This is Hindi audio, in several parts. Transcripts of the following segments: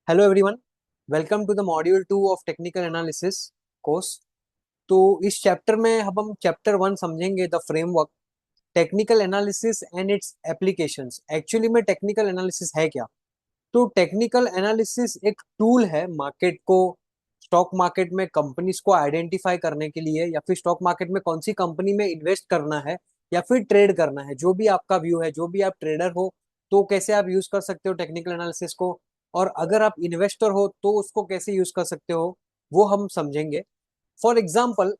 Hello everyone. Welcome to the module 2 of technical analysis course. तो इस चैप्टर में अब हम चैप्टर 1 समझेंगे, the framework technical analysis and its applications. Actually में टेक्निकल एनालिसिस है क्या? तो टेक्निकल एनालिसिस एक टूल है मार्केट को, स्टॉक मार्केट में कंपनीज को आइडेंटिफाई करने के लिए, या फिर स्टॉक मार्केट में कौन सी कंपनी में इन्वेस्ट करना है या फिर ट्रेड करना है। जो भी आपका व्यू है, जो भी आप ट्रेडर हो, तो कैसे आप यूज कर सकते हो टेक्निकल एनालिसिस को, और अगर आप इन्वेस्टर हो तो उसको कैसे यूज कर सकते हो, वो हम समझेंगे। फॉर एग्जाम्पल,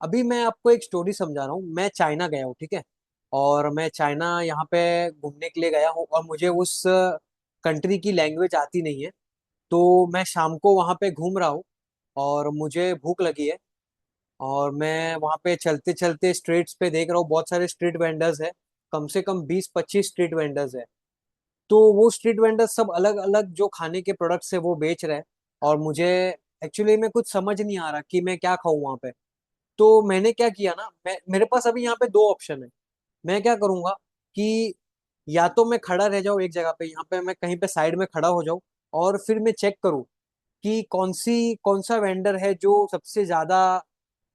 अभी मैं आपको एक स्टोरी समझा रहा हूँ। मैं चाइना गया हूँ, ठीक है, और मैं चाइना यहाँ पे घूमने के लिए गया हूँ, और मुझे उस कंट्री की लैंग्वेज आती नहीं है। तो मैं शाम को वहाँ पे घूम रहा हूँ और मुझे भूख लगी है, और मैं वहाँ पे चलते चलते स्ट्रीट्स पे देख रहा हूँ, बहुत सारे स्ट्रीट वेंडर्स है। कम से कम 20-25 स्ट्रीट वेंडर्स है। तो वो स्ट्रीट वेंडर्स सब अलग अलग जो खाने के प्रोडक्ट्स है वो बेच रहे हैं, और मुझे एक्चुअली में कुछ समझ नहीं आ रहा कि मैं क्या खाऊं वहाँ पे। तो मैंने क्या किया ना, मेरे पास अभी यहाँ पे दो ऑप्शन है। मैं क्या करूंगा कि या तो मैं खड़ा रह जाऊं एक जगह पे, यहाँ पे मैं कहीं पे साइड में खड़ा हो जाऊं, और फिर मैं चेक करूं कि कौन सा वेंडर है जो सबसे ज्यादा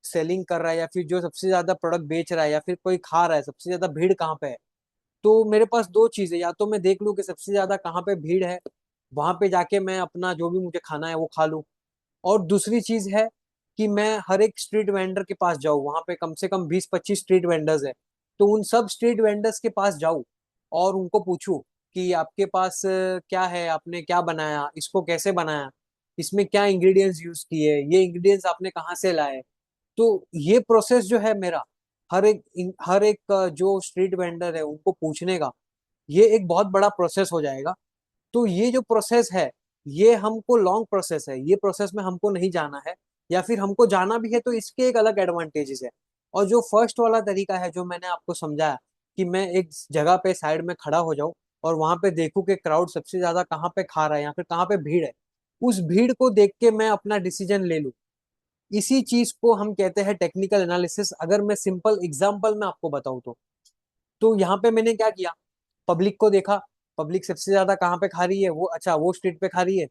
सेलिंग कर रहा है, या फिर जो सबसे ज्यादा प्रोडक्ट बेच रहा है, या फिर कोई खा रहा है, सबसे ज्यादा भीड़ कहाँ पे है। तो मेरे पास दो चीजें, या तो मैं देख लूं कि सबसे ज्यादा कहाँ पे भीड़ है, वहां पे जाके मैं अपना जो भी मुझे खाना है वो खा लूं। और दूसरी चीज है कि मैं हर एक स्ट्रीट वेंडर के पास जाऊं, वहां पे कम से कम 20-25 स्ट्रीट वेंडर्स है, तो उन सब स्ट्रीट वेंडर्स के पास जाऊं और उनको पूछूं कि आपके पास क्या है, आपने क्या बनाया, इसको कैसे बनाया, इसमें क्या इंग्रेडिएंट्स यूज किए, ये इंग्रेडिएंट्स आपने कहाँ से लाए। तो ये प्रोसेस जो है मेरा, हर एक जो स्ट्रीट वेंडर है उनको पूछने का, ये एक बहुत बड़ा प्रोसेस हो जाएगा। तो ये जो प्रोसेस है, ये हमको लॉन्ग प्रोसेस है, ये प्रोसेस में हमको नहीं जाना है, या फिर हमको जाना भी है तो इसके एक अलग एडवांटेजेस है। और जो फर्स्ट वाला तरीका है जो मैंने आपको समझाया, कि मैं एक जगह पे साइड में खड़ा हो जाऊं और वहां पे देखूं कि क्राउड सबसे ज्यादा कहाँ पे खा रहा है या फिर कहाँ पे भीड़ है, उस भीड़ को देख के मैं अपना डिसीजन ले लूं, इसी चीज को हम कहते हैं टेक्निकल एनालिसिस। अगर मैं सिंपल एग्जांपल में आपको बताऊं तो यहाँ पे मैंने क्या किया, पब्लिक को देखा, पब्लिक सबसे ज्यादा कहाँ पे खा रही है, वो अच्छा वो स्ट्रीट पे खा रही है,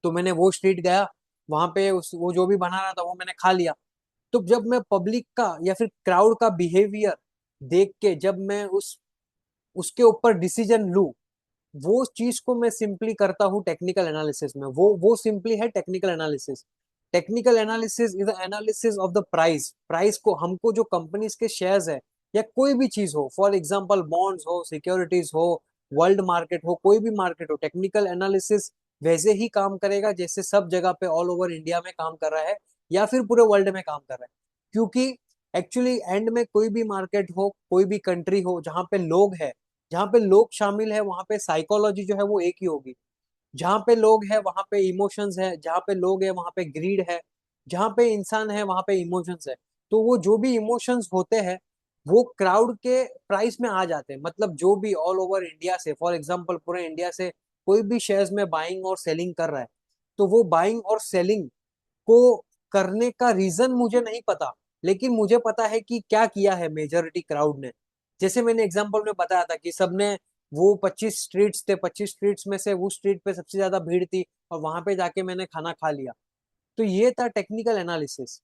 तो मैंने वो स्ट्रीट गया, वहां पे उस वो जो भी बना रहा था वो मैंने खा लिया। तो जब मैं पब्लिक का या फिर क्राउड का बिहेवियर देख के जब मैं उसके ऊपर डिसीजन लूं, वो चीज को मैं सिंपली करता हूँ टेक्निकल एनालिसिस में। वो सिंपली है technical analysis. Technical analysis is the analysis of the price. Price को हमको जो कंपनीज के शेयर्स है या कोई भी चीज हो, फॉर एग्जांपल बॉन्ड्स हो, सिक्योरिटीज हो, वर्ल्ड मार्केट हो, कोई भी मार्केट हो, टेक्निकल एनालिसिस वैसे ही काम करेगा जैसे सब जगह पे ऑल ओवर इंडिया में काम कर रहा है या फिर पूरे वर्ल्ड में काम कर रहा है। क्योंकि एक्चुअली एंड में कोई भी मार्केट हो, कोई भी कंट्री हो, जहाँ पे लोग शामिल है, वहां पे साइकोलॉजी जो है वो एक ही होगी। जहाँ पे लोग है वहां पे इमोशंस है, जहाँ पे लोग है वहां पे ग्रीड है, जहाँ पे इंसान है वहां पे इमोशंस है। तो वो जो भी इमोशंस होते हैं वो क्राउड के प्राइस में आ जाते हैं। मतलब जो भी ऑल ओवर इंडिया से, फॉर एग्जांपल पूरे इंडिया से कोई भी शेयर्स में बाइंग और सेलिंग कर रहा है, तो वो बाइंग और सेलिंग को करने का रीजन मुझे नहीं पता, लेकिन मुझे पता है कि क्या किया है मेजोरिटी क्राउड ने। जैसे मैंने एग्जांपल में बताया था कि सबने वो 25 स्ट्रीट्स थे, 25 स्ट्रीट्स में से वो स्ट्रीट पे सबसे ज्यादा भीड़ थी, और वहां पे जाके मैंने खाना खा लिया। तो ये था टेक्निकल एनालिसिस।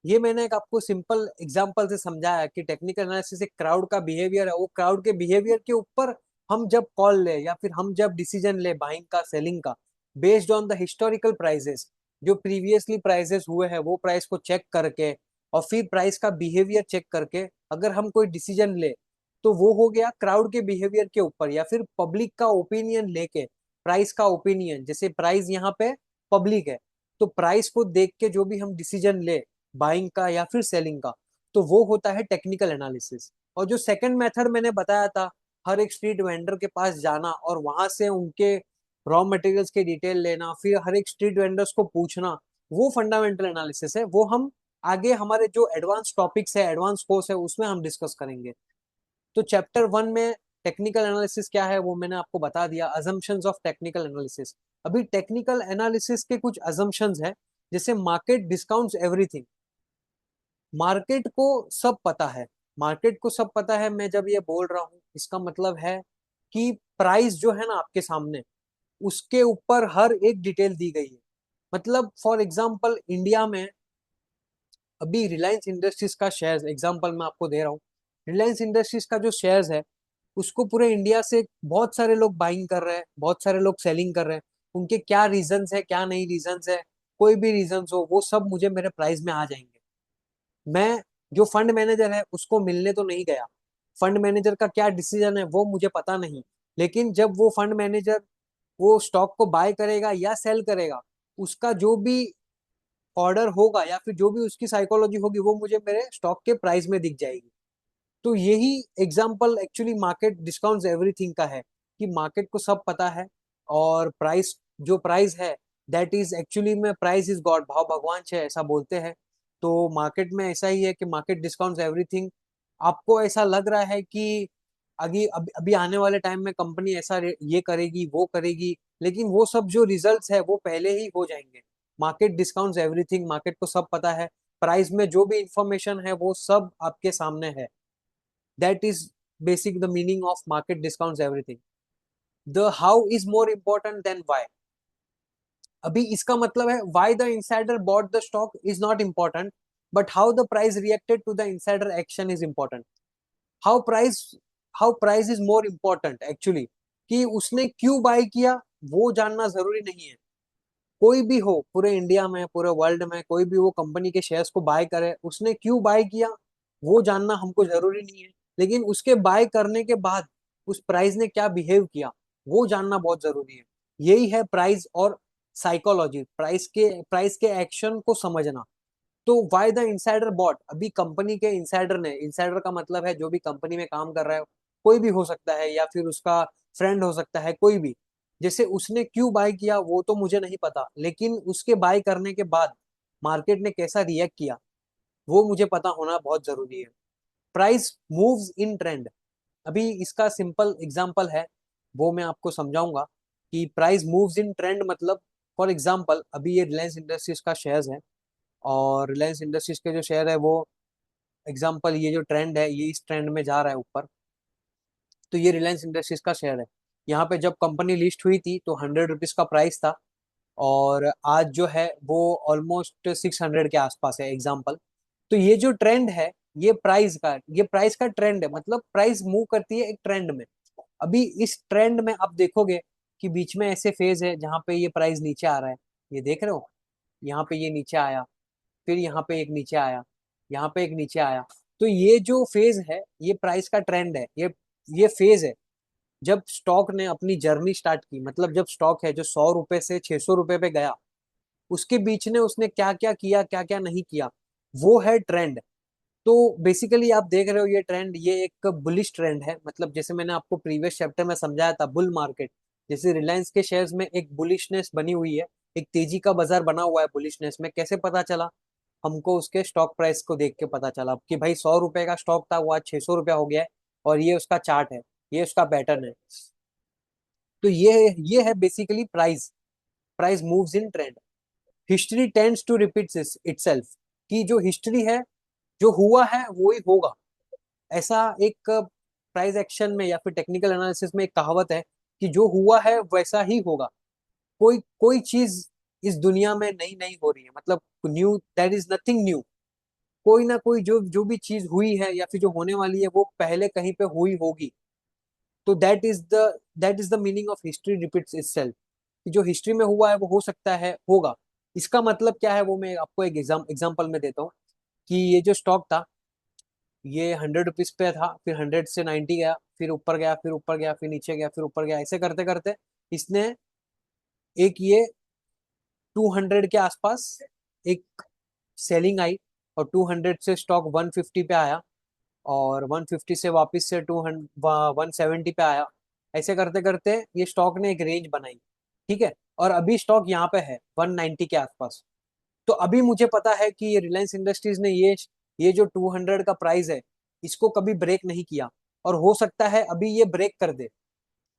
ये मैंने एक आपको सिंपल एग्जांपल से समझाया कि टेक्निकल एनालिसिस एक क्राउड का बिहेवियर है, वो क्राउड के बिहेवियर के ऊपर हम जब कॉल ले या फिर हम जब डिसीजन ले बाइंग का, सेलिंग का, based on the historical prices, जो प्रीवियसली प्राइसेस हुए हैं वो प्राइस को चेक करके, और फिर प्राइस का बिहेवियर चेक करके अगर हम कोई डिसीजन ले, तो वो हो गया क्राउड के बिहेवियर के ऊपर, या फिर पब्लिक का ओपिनियन लेके, प्राइस का ओपिनियन, जैसे प्राइस यहाँ पे पब्लिक है, तो प्राइस को देख के जो भी हम डिसीजन ले बाइंग का या फिर सेलिंग का, तो वो होता है टेक्निकल एनालिसिस। और जो सेकंड मेथड मैंने बताया था, हर एक स्ट्रीट वेंडर के पास जाना और वहां से उनके रॉ मटेरियल्स के डिटेल लेना, फिर हर एक स्ट्रीट वेंडर्स को पूछना, वो फंडामेंटल एनालिसिस है। वो हम आगे हमारे जो एडवांस टॉपिक्स है, एडवांस कोर्स है, उसमें हम डिस्कस करेंगे। तो चैप्टर 1 में टेक्निकल एनालिसिस क्या है वो मैंने आपको बता दिया, अजम्पशंस ऑफ टेक्निकल एनालिसिस। अभी टेक्निकल एनालिसिस के कुछ अजम्पशंस है, जैसे मार्केट डिस्काउंट्स एवरीथिंग। मार्केट को सब पता है, मार्केट को सब पता है। मैं जब ये बोल रहा हूँ इसका मतलब है कि प्राइस जो है ना आपके सामने, उसके ऊपर हर एक डिटेल दी गई है। मतलब फॉर एग्जांपल इंडिया में अभी रिलायंस इंडस्ट्रीज का शेयर एग्जांपल मैं आपको दे रहा हूँ। रिलायंस इंडस्ट्रीज का जो शेयर्स है उसको पूरे इंडिया से बहुत सारे लोग बाइंग कर रहे हैं, बहुत सारे लोग सेलिंग कर रहे हैं। उनके क्या रीजंस है, क्या नहीं रीजंस है, कोई भी रीजंस हो वो सब मुझे मेरे प्राइस में आ जाएंगे। मैं जो फंड मैनेजर है उसको मिलने तो नहीं गया, फंड मैनेजर का क्या डिसीजन है वो मुझे पता नहीं, लेकिन जब वो फंड मैनेजर वो स्टॉक को बाय करेगा या सेल करेगा, उसका जो भी ऑर्डर होगा या फिर जो भी उसकी साइकोलॉजी होगी वो मुझे मेरे स्टॉक के प्राइस में दिख जाएगी। तो यही example actually market discounts everything का है कि मार्केट को सब पता है। और प्राइस, जो प्राइस है दैट इज एक्चुअली में प्राइस इज गॉड, भाव भगवान है ऐसा बोलते हैं। तो मार्केट में ऐसा ही है कि मार्केट डिस्काउंट्स एवरीथिंग। आपको ऐसा लग रहा है कि अभी आने वाले टाइम में कंपनी ऐसा ये करेगी वो करेगी, लेकिन वो सब जो रिजल्ट्स है वो पहले ही हो जाएंगे। मार्केट डिस्काउंट्स एवरीथिंग, मार्केट को सब पता है। प्राइस में जो भी इंफॉर्मेशन है वो सब आपके सामने है। That is basic the meaning of market discounts everything. The how is more important than why. अभी इसका मतलब है why the insider bought the stock is not important, but how the price reacted to the insider action is important. how price how price is more important actually, कि उसने क्यों बाय किया वो जानना जरूरी नहीं है। कोई भी हो पूरे इंडिया में पूरे वर्ल्ड में कोई भी वो कंपनी के शेयर्स को बाय करे, उसने क्यों बाय किया वो जानना हमको जरूरी नहीं है। लेकिन उसके बाय करने के बाद उस प्राइस ने क्या बिहेव किया वो जानना बहुत जरूरी है। यही है प्राइस और साइकोलॉजी, प्राइस के एक्शन को समझना। तो वाई द इंसाइडर बॉट, अभी कंपनी के इंसाइडर ने, इंसाइडर का मतलब है जो भी कंपनी में काम कर रहा है, कोई भी हो सकता है या फिर उसका फ्रेंड हो सकता है, कोई भी। जैसे उसने क्यों बाय किया वो तो मुझे नहीं पता, लेकिन उसके बाय करने के बाद मार्केट ने कैसा रिएक्ट किया वो मुझे पता होना बहुत जरूरी है। प्राइस मूव्स इन ट्रेंड, अभी इसका सिंपल एग्जांपल है वो मैं आपको समझाऊंगा कि प्राइस मूव्स इन ट्रेंड मतलब। फॉर एग्जांपल अभी ये रिलायंस इंडस्ट्रीज का शेयर्स है, और रिलायंस इंडस्ट्रीज के जो शेयर है वो एग्जांपल ये जो ट्रेंड है ये इस ट्रेंड में जा रहा है ऊपर। तो ये रिलायंस इंडस्ट्रीज का शेयर है। यहाँ पे जब कंपनी लिस्ट हुई थी तो 100 रुपीज का प्राइस था, और आज जो है वो ऑलमोस्ट 600 के आसपास है एग्जाम्पल। तो ये जो ट्रेंड है ये प्राइस का ट्रेंड है, मतलब प्राइस मूव करती है एक ट्रेंड में। अभी इस ट्रेंड में आप देखोगे कि बीच में ऐसे फेज है जहाँ पे ये प्राइस नीचे आ रहा है, ये देख रहे हो, यहाँ पे ये नीचे आया, फिर यहाँ पे एक नीचे आया, यहाँ पे एक नीचे आया। तो ये जो फेज है ये प्राइस का ट्रेंड है, ये फेज है। जब स्टॉक ने अपनी जर्नी स्टार्ट की, मतलब जब स्टॉक है जो 100 रुपए से 600 रुपए पे गया, उसके बीच ने उसने क्या क्या किया क्या क्या नहीं किया, वो है ट्रेंड। तो बेसिकली आप देख रहे हो ये ट्रेंड, ये एक बुलिश ट्रेंड है। मतलब जैसे मैंने आपको प्रीवियस चैप्टर में समझाया था बुल मार्केट, जैसे रिलायंस के शेयर्स में एक बुलिशनेस बनी हुई है, एक तेजी का बाजार बना हुआ है। बुलिशनेस में कैसे पता चला, हमको उसके स्टॉक प्राइस को देख के पता चला कि भाई 100 रुपए का स्टॉक था वो आज 600 रुपया हो गया है, और ये उसका चार्ट है, ये उसका पैटर्न है। तो ये है basically price. Price moves in trend. History tends to repeat itself, कि जो हिस्ट्री है जो हुआ है वो ही होगा। ऐसा एक प्राइस एक्शन में या फिर टेक्निकल एनालिसिस में एक कहावत है कि जो हुआ है वैसा ही होगा। कोई कोई चीज इस दुनिया में नई नहीं हो रही है, मतलब new, that is nothing new. कोई ना कोई जो जो भी चीज हुई है या फिर जो होने वाली है वो पहले कहीं पे हुई होगी। तो that is the meaning of history repeats itself, कि जो हिस्ट्री में हुआ है वो हो सकता है होगा। इसका मतलब क्या है वो मैं आपको एक एग्जाम्पल में देता हूँ। कि ये जो स्टॉक था ये 100 रुपीज पे था, फिर 100 से 90 गया, फिर ऊपर गया, फिर ऊपर गया, फिर नीचे गया, फिर ऊपर गया, ऐसे करते करते इसने एक ये 200 के आसपास एक सेलिंग आई, और 200 से स्टॉक 150 पे आया, और 150 से वापस से 170 पे आया। ऐसे करते करते ये स्टॉक ने एक रेंज बनाई, ठीक है। और अभी स्टॉक यहाँ पे है 190 के आसपास। तो अभी मुझे पता है कि ये रिलायंस इंडस्ट्रीज ने ये जो 200 का प्राइस है इसको कभी ब्रेक नहीं किया, और हो सकता है अभी ये ब्रेक कर दे।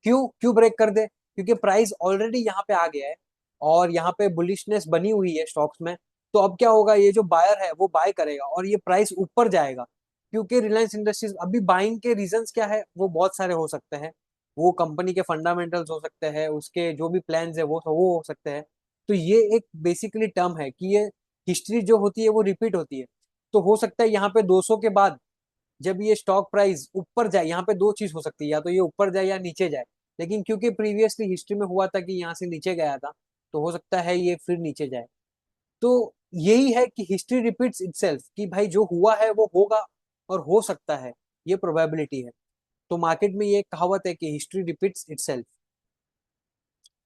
क्यों क्यों ब्रेक कर दे, क्योंकि प्राइस ऑलरेडी यहाँ पे आ गया है, और यहाँ पे बुलिशनेस बनी हुई है स्टॉक्स में। तो अब क्या होगा, ये जो बायर है वो बाय करेगा और ये प्राइस ऊपर जाएगा। क्योंकि रिलायंस इंडस्ट्रीज अभी बाइंग के रीजंस क्या है वो बहुत सारे हो सकते हैं। वो कंपनी के फंडामेंटल्स हो सकते हैं, उसके जो भी प्लान्स है वो हो सकते हैं। तो ये एक बेसिकली टर्म है कि ये हिस्ट्री जो होती है वो रिपीट होती है। तो हो सकता है यहाँ पे 200 के बाद जब ये स्टॉक प्राइस ऊपर जाए, यहाँ पे दो चीज हो सकती है, या तो ये ऊपर जाए या नीचे जाए। लेकिन क्योंकि प्रीवियसली हिस्ट्री में हुआ था कि यहाँ से नीचे गया था, तो हो सकता है ये फिर नीचे जाए। तो यही है कि हिस्ट्री रिपीट्स इटसेल्फ, कि भाई जो हुआ है वो होगा और हो सकता है, ये प्रोबेबिलिटी है। तो मार्केट में ये कहावत है कि हिस्ट्री रिपीट्स इटसेल्फ।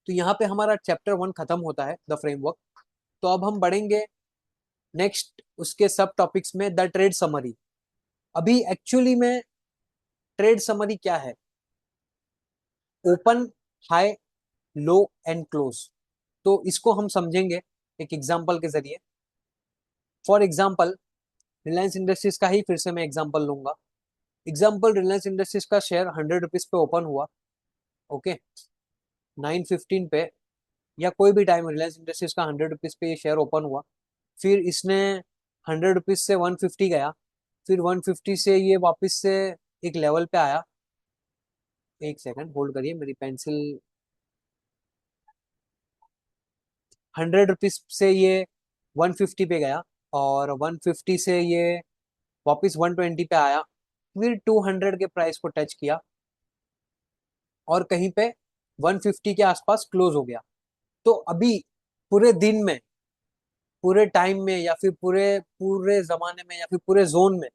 तो यहाँ पे हमारा चैप्टर 1 खत्म होता है, द फ्रेमवर्क। तो अब हम बढ़ेंगे नेक्स्ट उसके सब टॉपिक्स में, द ट्रेड समरी। अभी एक्चुअली में ट्रेड समरी क्या है? Open, high, low and close. तो इसको हम समझेंगे एक एग्जांपल के जरिए। फॉर एग्जांपल, रिलायंस इंडस्ट्रीज का ही फिर से मैं एग्जांपल लूंगा। एग्जांपल, रिलायंस इंडस्ट्रीज का शेयर 100 रुपीज पे ओपन हुआ। ओके, 9:15 पे या कोई भी टाइम रिलायंस इंडस्ट्रीज का 100 रुपीज पे ये शेयर ओपन हुआ। फिर इसने 100 रुपीज से 150 गया। फिर 150 से ये वापस से एक लेवल पे आया। एक सेकंड होल्ड करिए, मेरी पेंसिल। 100 रुपीज से ये 150 पे गया, और 150 से ये वापस 120 पे आया। फिर 200 के प्राइस को टच किया, और कहीं पे 150 के आसपास क्लोज हो गया। तो अभी पूरे दिन में, पूरे टाइम में, या फिर पूरे पूरे जमाने में, या फिर पूरे जोन में,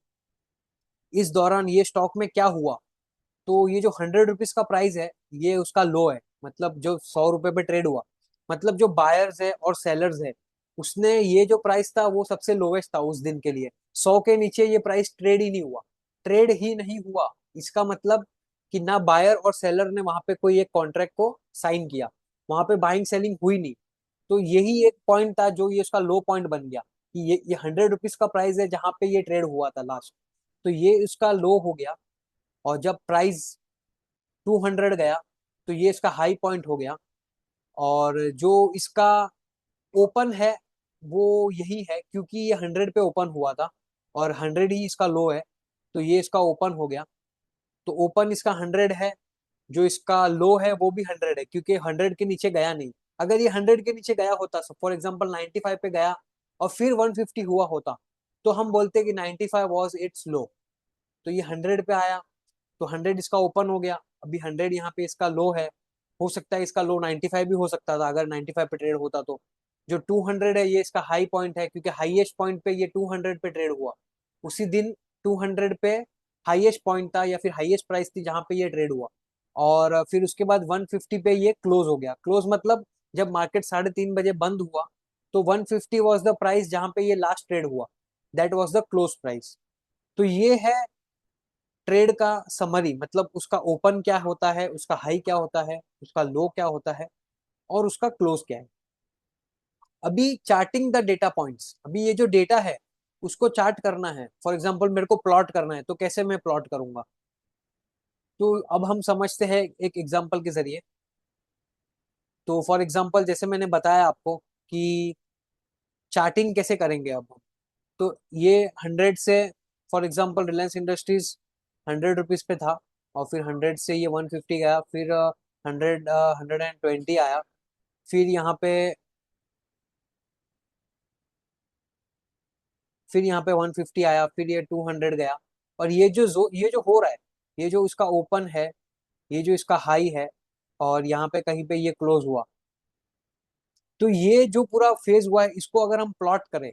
इस दौरान ये स्टॉक में क्या हुआ? तो ये जो 100 रुपीज का प्राइस है, ये उसका लो है। मतलब जो 100 रुपए पे ट्रेड हुआ, मतलब जो बायर्स है और सेलर्स है, उसने ये जो प्राइस था वो सबसे लोवेस्ट था उस दिन के लिए। 100 के नीचे ये प्राइस ट्रेड ही नहीं हुआ, ट्रेड ही नहीं हुआ। इसका मतलब कि ना बायर और सेलर ने वहां पे कोई एक कॉन्ट्रैक्ट को साइन किया, वहां पे बाइंग सेलिंग हुई नहीं। तो यही एक पॉइंट था जो ये इसका लो पॉइंट बन गया, कि ये 100 रुपीज का प्राइस है जहां पे ये ट्रेड हुआ था लास्ट। तो ये इसका लो हो गया। और जब प्राइस 200 गया, तो ये इसका हाई पॉइंट हो गया। और जो इसका ओपन है वो यही है, क्योंकि ये 100 पे ओपन हुआ था और 100 ही इसका लो है। तो ये इसका ओपन हो गया। तो ओपन इसका 100 है, जो इसका लो है वो भी 100 है, क्योंकि 100 के नीचे गया नहीं। अगर ये 100 के नीचे गया होता, फॉर एग्जाम्पल 95 पे गया और फिर 150 हुआ होता, तो हम बोलते कि 95 वॉज इट्स लो। तो ये 100 पे आया, तो 100 इसका ओपन हो गया। अभी 100 यहाँ पे इसका लो है। हो सकता है इसका लो 95 भी हो सकता था, अगर 95 पे ट्रेड होता तो। जो 200 है ये इसका हाई पॉइंट है, क्योंकि हाईएस्ट पॉइंट पे ये 200 पे ट्रेड हुआ उसी दिन। 200 पे हाईएस्ट पॉइंट था, या फिर हाईएस्ट प्राइस थी जहां पे ये ट्रेड हुआ। और फिर उसके बाद 150 पे ये क्लोज हो गया। क्लोज मतलब जब मार्केट 3:30 बजे बंद हुआ, तो 150 वॉज द प्राइस जहां पे ये लास्ट ट्रेड हुआ। That was the close price. तो ये है ट्रेड का समरी। मतलब उसका ओपन क्या होता है, उसका हाई क्या होता है, उसका लो क्या होता है, और उसका क्लोज क्या है। अभी चार्टिंग द डेटा पॉइंट्स, अभी ये जो डेटा है उसको चार्ट करना है। फॉर एग्जांपल मेरे को प्लॉट करना है, तो कैसे मैं प्लॉट करूंगा? तो अब हम समझते हैं एक एग्जांपल के जरिए। तो फॉर एग्जांपल जैसे मैंने बताया आपको कि चार्टिंग कैसे करेंगे अब हम। तो ये 100 से, for example Reliance industries 100 rupees पे था, और फिर 100 से ये 150 गया, फिर 120 आया। फिर यहाँ पे फिर यहाँ पे 150 आया, फिर ये 200 गया। और ये जो हो रहा है, ये जो इसका ओपन है, ये जो इसका हाई है, और यहाँ पे कहीं पे ये क्लोज हुआ। तो ये जो पूरा फेज हुआ है, इसको अगर हम प्लॉट करें,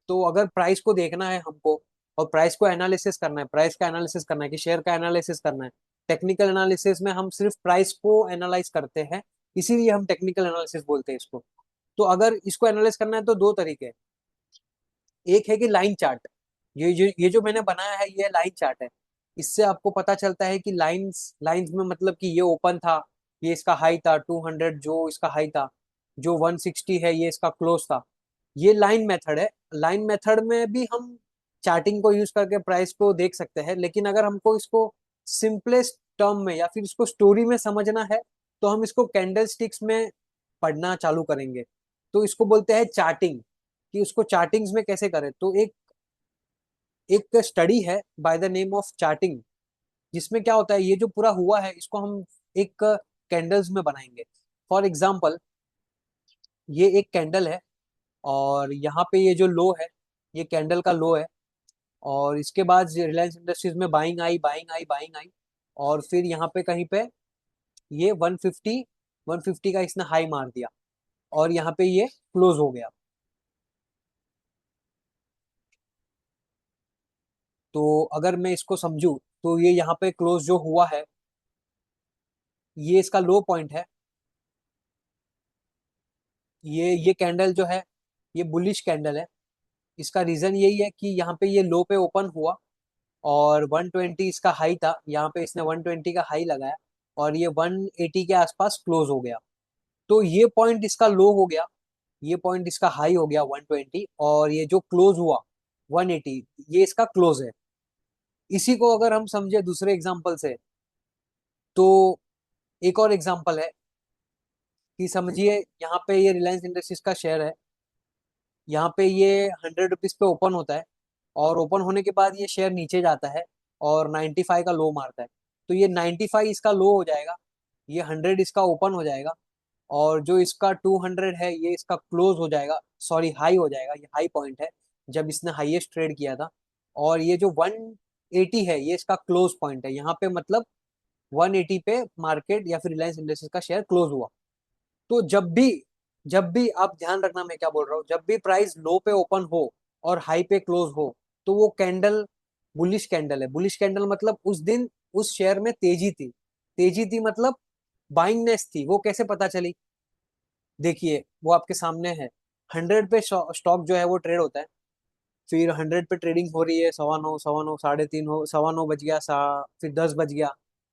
तो अगर प्राइस को देखना है हमको, और प्राइस को एनालिसिस करना है, प्राइस का एनालिसिस करना है कि शेयर का एनालिसिस करना है। टेक्निकल एनालिसिस में हम सिर्फ प्राइस को एनालाइज करते हैं, इसीलिए हम टेक्निकल एनालिसिस बोलते हैं इसको। तो अगर इसको एनालाइज करना है तो दो तरीके हैं। एक है कि लाइन चार्ट। ये जो मैंने बनाया है ये लाइन चार्ट है। इससे आपको पता चलता है कि लाइंस लाइंस में मतलब कि ये ओपन था, ये इसका हाई था 200, जो इसका हाई था। जो 160 है ये इसका क्लोज था। ये लाइन मेथड है। लाइन मेथड में भी हम चार्टिंग को यूज करके प्राइस को देख सकते हैं, लेकिन अगर हमको इसको सिंपलेस्ट टर्म में या फिर इसको स्टोरी में समझना है, तो हम इसको कैंडल स्टिक्स में पढ़ना चालू करेंगे। तो इसको बोलते हैं चार्टिंग, कि उसको चार्टिंग्स में कैसे करें। तो एक एक स्टडी है by the name of charting, जिसमें क्या होता है, ये जो पूरा हुआ है इसको हम एक कैंडल्स में बनाएंगे। फॉर एग्जाम्पल, ये एक कैंडल है और यहाँ पे ये जो लो है, ये कैंडल का लो है। और इसके बाद रिलायंस इंडस्ट्रीज में buying I, buying I, buying I. और फिर यहाँ पे कहीं पे ये 150 का इसने हाई मार दिया और यहाँ पे ये क्लोज हो गया। तो अगर मैं इसको समझूं, तो ये यहाँ पे क्लोज जो हुआ है, ये इसका लो पॉइंट है। ये कैंडल जो है, ये बुलिश कैंडल है। इसका रीजन यही है कि यहाँ पे ये लो पे ओपन हुआ और 120 इसका हाई था, यहाँ पे इसने 120 का हाई लगाया और ये 180 के आसपास क्लोज हो गया। तो ये पॉइंट इसका लो हो गया, ये पॉइंट इसका हाई हो गया 120, और ये जो क्लोज हुआ 180, ये इसका क्लोज है। इसी को अगर हम समझे दूसरे एग्जांपल से, तो एक और एग्जांपल है कि समझिए यहाँ पे ये रिलायंस इंडस्ट्रीज का शेयर है। यहाँ पे ये 100 रुपीज पे ओपन होता है और ओपन होने के बाद ये शेयर नीचे जाता है और 95 का लो मारता है। तो ये 95 इसका लो हो जाएगा, ये 100 इसका ओपन हो जाएगा, और जो इसका 200 है ये इसका क्लोज हो जाएगा, सॉरी हाई हो जाएगा। ये हाई पॉइंट है जब इसने हाईएस्ट ट्रेड किया था। और ये जो 180 है ये इसका क्लोज पॉइंट है। यहाँ पे मतलब 180 पे मार्केट या फिर रिलायंस इंडस्ट्रीज का शेयर क्लोज हुआ। तो जब भी आप ध्यान रखना मैं क्या बोल रहा हूँ, जब भी प्राइस लो पे ओपन हो और हाई पे क्लोज हो, तो वो कैंडल बुलिश कैंडल है। बुलिश कैंडल मतलब उस दिन उस शेयर में तेजी थी। तेजी थी मतलब बाइंगनेस थी। वो कैसे पता चली? देखिए, वो आपके सामने है। 100 पे स्टॉक जो है वो ट्रेड होता है, फिर 100 पे ट्रेडिंग हो रही है, 9:15, 9:15, 3:30 हो, 9:15 बज गया, फिर 10 बज गया।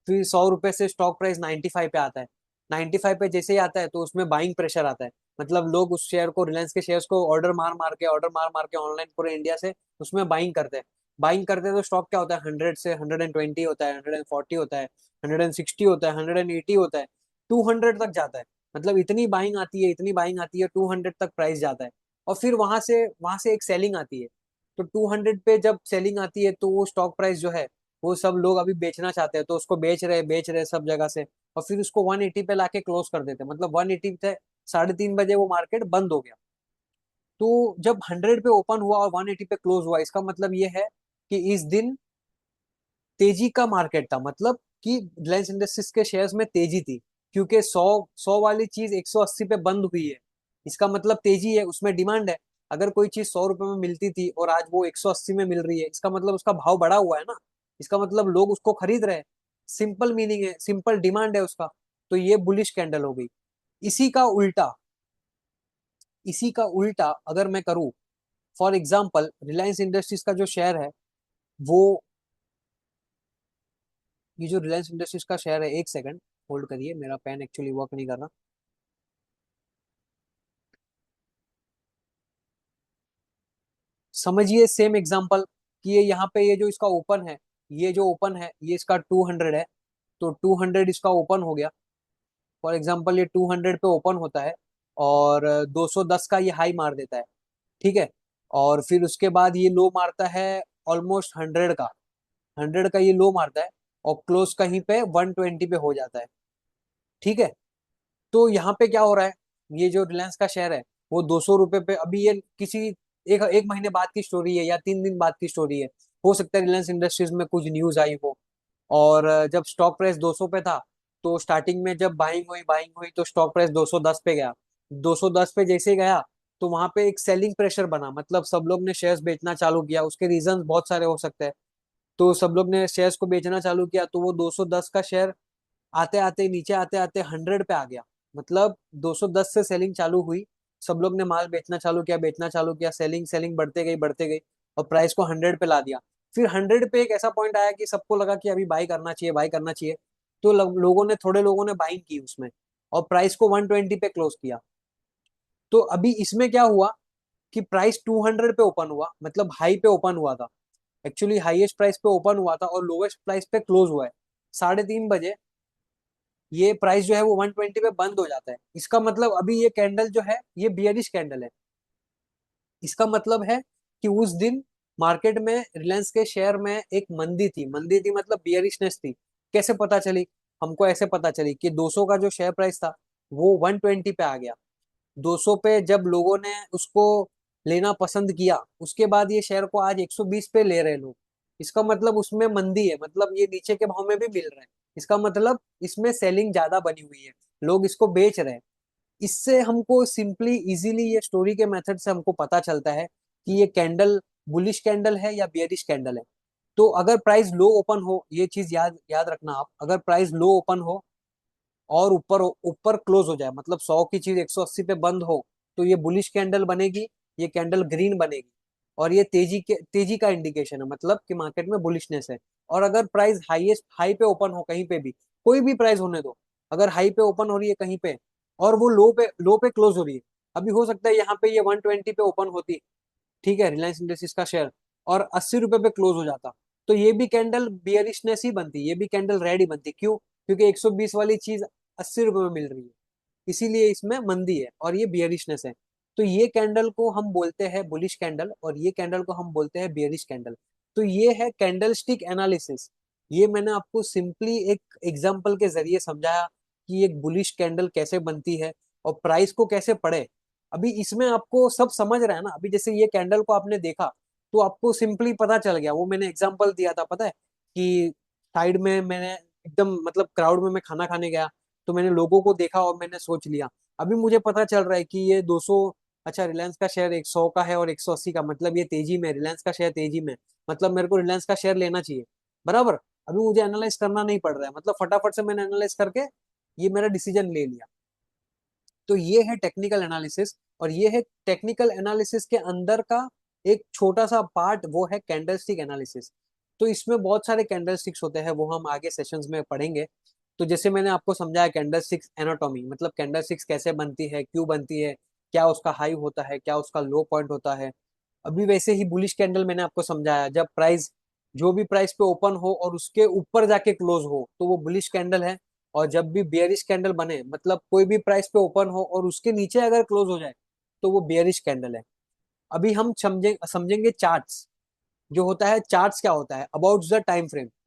फिर 100 रुपए से स्टॉक प्राइस 95 पे आता है। 95 पे जैसे ही आता है तो उसमें बाइंग प्रेशर आता है। मतलब लोग उस शेयर को, रिलायंस के शेयर्स को ऑर्डर मार मार के ऑनलाइन पूरे इंडिया से उसमें बाइंग करते हैं। बाइंग करते हैं तो स्टॉक क्या होता है, 100 से 120 होता है, 140 होता है, 160 होता है, 180 होता है, 200 तक जाता है। मतलब इतनी बाइंग आती है, इतनी बाइंग आती है, 200 तक प्राइस जाता है। और फिर वहां से एक सेलिंग आती है। तो 200 पे जब सेलिंग आती है तो वो स्टॉक प्राइस जो है, वो सब लोग अभी बेचना चाहते हैं तो उसको बेच रहे सब जगह से। और फिर उसको 180 पे लाके क्लोज कर देते हैं। मतलब 180 पे 3:30 बजे वो मार्केट बंद हो गया। तो जब 100 पे ओपन हुआ और 180 पे क्लोज हुआ, इसका मतलब ये है कि इस दिन तेजी का मार्केट था। मतलब कि रिलायंस इंडस्ट्रीज के शेयर्स में तेजी थी, क्योंकि 100 वाली चीज 180 पे बंद हुई है। इसका मतलब तेजी है, उसमें डिमांड है। अगर कोई चीज 100 रुपए में मिलती थी और आज वो 180 में मिल रही है, इसका मतलब उसका भाव बढ़ा हुआ है ना। इसका मतलब लोग उसको खरीद रहे हैं। सिंपल मीनिंग है, सिंपल डिमांड है उसका। तो ये बुलिश कैंडल हो गई। इसी का उल्टा, इसी का उल्टा अगर मैं करूं, फॉर एग्जाम्पल रिलायंस इंडस्ट्रीज का जो शेयर है वो, ये जो रिलायंस इंडस्ट्रीज का शेयर है, एक सेकंड होल्ड करिए, मेरा पेन एक्चुअली वर्क नहीं कर रहा। समझिए सेम एग्जांपल कि ये यहाँ पे ये जो इसका ओपन है, ये जो ओपन है ये इसका 200 है। तो 200 इसका ओपन हो गया। फॉर एग्जांपल ये 200 पे ओपन होता है और 210 का ये हाई मार देता है। ठीक है। और फिर उसके बाद ये लो मारता है ऑलमोस्ट 100 का, 100 का ये लो मारता है और क्लोज कहीं पे 120 पे हो जाता है। ठीक है। तो यहाँ पे क्या हो रहा है, ये जो रिलायंस का शेयर है वो 200 रुपए पे, अभी ये किसी एक एक महीने बाद की स्टोरी है या 3 दिन बाद की स्टोरी है। हो सकता है रिलायंस इंडस्ट्रीज में कुछ न्यूज आई हो। और जब स्टॉक प्राइस 200 पे था, तो स्टार्टिंग में जब बाइंग हुई तो स्टॉक प्राइस 210 पे गया। 210 पे जैसे गया तो वहां पे एक सेलिंग प्रेशर बना, मतलब सब लोग ने शेयर्स बेचना चालू किया। उसके रीजंस बहुत सारे हो सकते हैं। तो सब लोग ने शेयर्स को बेचना चालू किया तो वो 210 का शेयर आते आते नीचे, आते आते 100 पे आ गया। मतलब 210 से सेलिंग चालू हुई, सब लोग ने माल बेचना चालू किया, सेलिंग सेलिंग बढ़ते गई और प्राइस को 100 पे ला दिया। फिर 100 पे एक ऐसा पॉइंट आया कि सबको लगा कि अभी बाई करना चाहिए, बाई करना चाहिए। तो थोड़े लोगों ने बाइंग की उसमें और प्राइस को 120 पे क्लोज किया। तो अभी इसमें क्या हुआ कि प्राइस 200 पे ओपन हुआ, मतलब हाई पे ओपन हुआ था। एक्चुअली हाईएस्ट प्राइस पे ओपन हुआ था और लोवेस्ट प्राइस पे क्लोज हुआ है। 3:30 बजे ये प्राइस जो है वो 120 पे बंद हो जाता है। इसका मतलब अभी ये कैंडल जो है ये बियरिश कैंडल है। इसका मतलब है कि उस दिन मार्केट में रिलायंस के शेयर में एक मंदी थी। मंदी थी मतलब बियरिशनेस थी। कैसे पता चली? हमको ऐसे पता चली कि 200 का जो शेयर प्राइस था वो 120 पे आ गया। 200 पे जब लोगों ने उसको लेना पसंद किया, उसके बाद ये शेयर को आज 120 पे ले रहे लोग। इसका मतलब उसमें मंदी है, मतलब ये नीचे के भाव में भी मिल रहा है। इसका मतलब इसमें सेलिंग ज्यादा बनी हुई है, लोग इसको बेच रहे हैं। इससे हमको सिंपली इजीली ये स्टोरी के मेथड से हमको पता चलता है कि ये कैंडल बुलिश कैंडल है या बियरिश कैंडल है। तो अगर प्राइस लो ओपन हो, ये चीज याद याद रखना आप, अगर प्राइस लो ओपन हो और ऊपर ऊपर क्लोज हो जाए, मतलब 100 की चीज 180 पे बंद हो, तो ये बुलिश कैंडल बनेगी, ये कैंडल ग्रीन बनेगी। और ये तेजी का इंडिकेशन है, मतलब कि मार्केट में बुलिशनेस है। और अगर प्राइस हाईएस्ट हाई पे ओपन हो कहीं पे भी, कोई भी प्राइस होने दो, अगर हाई पे ओपन हो रही है कहीं पे और वो लो पे क्लोज हो रही है, अभी हो सकता है यहाँ पे ये 120 पे ओपन होती, ठीक है, रिलायंस इंडस्ट्रीज का शेयर, और 80 रुपए पे क्लोज हो जाता, तो ये भी कैंडल बियरिशनेस ही बनती, ये भी कैंडल रेड ही बनती। क्यों? क्योंकि 120 वाली चीज 80 रुपए में मिल रही है, इसीलिए इसमें मंदी है और ये बियरिशनेस है। तो ये कैंडल को हम बोलते हैं बुलिश कैंडल और ये कैंडल को हम बोलते हैं बियरिश कैंडल। तो ये है कैंडल स्टिक एनालिसिस। ये मैंने आपको सिंपली एक एग्जांपल के जरिए समझाया कि एक बुलिश कैंडल कैसे बनती है और प्राइस को कैसे पढ़े। अभी इसमें आपको सब समझ रहा है ना? अभी जैसे ये कैंडल को आपने देखा तो आपको सिंपली पता चल गया, वो मैंने एग्जांपल दिया था, पता है कि साइड में मैंने एकदम मतलब क्राउड में मैं खाना खाने गया, तो मैंने लोगों को देखा और मैंने सोच लिया। अभी मुझे पता चल रहा है कि ये 200, अच्छा रिलायंस का शेयर 100 का है और 180 का, मतलब ये तेजी में, रिलायंस का शेयर तेजी में, मतलब मेरे को रिलायंस का शेयर लेना चाहिए, बराबर। अभी मुझे एनालाइज करना नहीं पड़ रहा है, मतलब फटाफट से मैंने एनालाइज करके ये मेरा डिसीजन ले लिया। तो ये है टेक्निकल एनालिसिस, और ये है टेक्निकल एनालिसिस के अंदर का एक छोटा सा पार्ट, वो है कैंडलस्टिक एनालिसिस। तो इसमें बहुत सारे कैंडलस्टिक्स होते हैं, वो हम आगे सेशंस में पढ़ेंगे। तो जैसे मैंने आपको समझाया कैंडलस्टिक्स एनाटॉमी, मतलब कैंडलस्टिक्स कैसे बनती है, क्यों बनती है, क्या उसका हाई होता है, क्या उसका लो पॉइंट होता है। अभी वैसे ही बुलिश कैंडल मैंने आपको समझाया, जब प्राइस जो भी प्राइस पे ओपन हो और उसके ऊपर जाके क्लोज हो तो वो बुलिश कैंडल है। और जब भी बेयरिश कैंडल बने, मतलब कोई भी प्राइस पे ओपन हो और उसके नीचे अगर क्लोज हो जाए, तो वो बेयरिश कैंडल है। अभी हम समझेंगे चार्ट्स। जो होता है चार्ट्स क्या होता है, अबाउट द टाइम फ्रेम।